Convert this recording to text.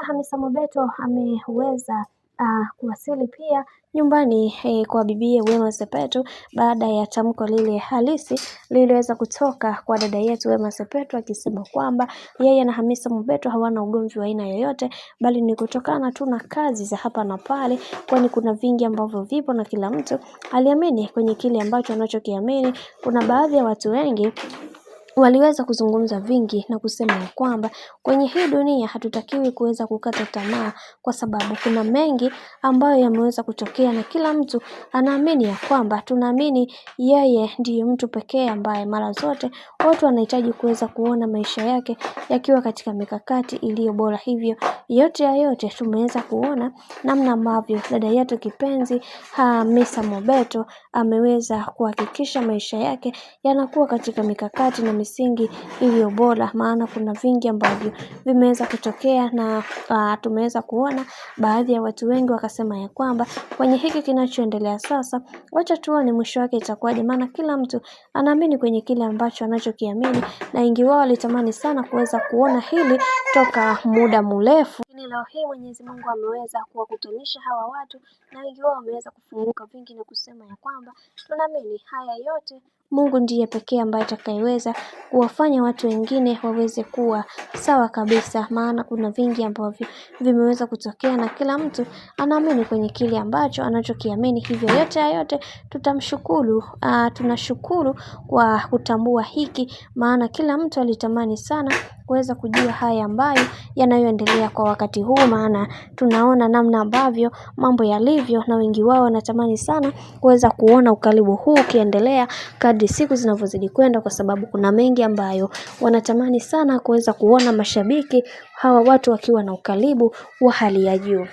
Hamisa Mobeto ameweza kuwasili pia nyumbani kwa bibie Wema Sepetu baada ya tamko lile halisi liliweza kutoka kwa dada yetu Wema Sepetu akisema kwamba yeye na Hamisa Mobeto hawana ugomvi wa aina yoyote, bali ni kutokana tu na kazi za hapa na pale, kwani kuna vingi ambavyo vipo na kila mtu aliamini kwenye kile ambacho anachokiamini. Kuna baadhi ya watu wengi waliweza kuzungumza vingi na kusema ya kwamba kwenye hii dunia hatutakiwi kuweza kukata tamaa, kwa sababu kuna mengi ambayo yameweza kutokea na kila mtu anaamini ya kwamba tunaamini yeye ndiye mtu pekee ambaye mara zote watu wanahitaji kuweza kuona maisha yake yakiwa katika mikakati iliyo bora. Hivyo yote ya yote tumeweza kuona namna ambavyo dada yetu kipenzi Hamisa Mobeto ameweza kuhakikisha maisha yake yanakuwa katika mikakati na misingi iliyo bora, maana kuna vingi ambavyo vimeweza kutokea na tumeweza kuona baadhi ya watu wengi wakasema ya kwamba kwenye hiki kinachoendelea sasa, wacha tuone mwisho wake itakuwaje, maana kila mtu anaamini kwenye kile ambacho anachokiamini, na wengi wao walitamani sana kuweza kuona hili toka muda mrefu. Leo hii Mwenyezi Mungu ameweza kuwakutanisha hawa watu na wengi wao wameweza kufunguka vingi na kusema ya kwamba tunaamini haya yote Mungu ndiye pekee ambaye atakayeweza kuwafanya watu wengine waweze kuwa sawa kabisa, maana kuna vingi ambavyo vimeweza kutokea na kila mtu anaamini kwenye kile ambacho anachokiamini. Hivyo yote tutamshukuru, tunashukuru kwa kutambua hiki, maana kila mtu alitamani sana kuweza kujua haya ambayo yanayoendelea kwa wakati huu, maana tunaona namna ambavyo mambo yalivyo na wengi wao wanatamani sana kuweza kuona ukaribu huu ukiendelea kadri siku zinavyozidi kwenda, kwa sababu kuna mengi ambayo wanatamani sana kuweza kuona mashabiki hawa watu wakiwa na ukaribu wa hali ya juu.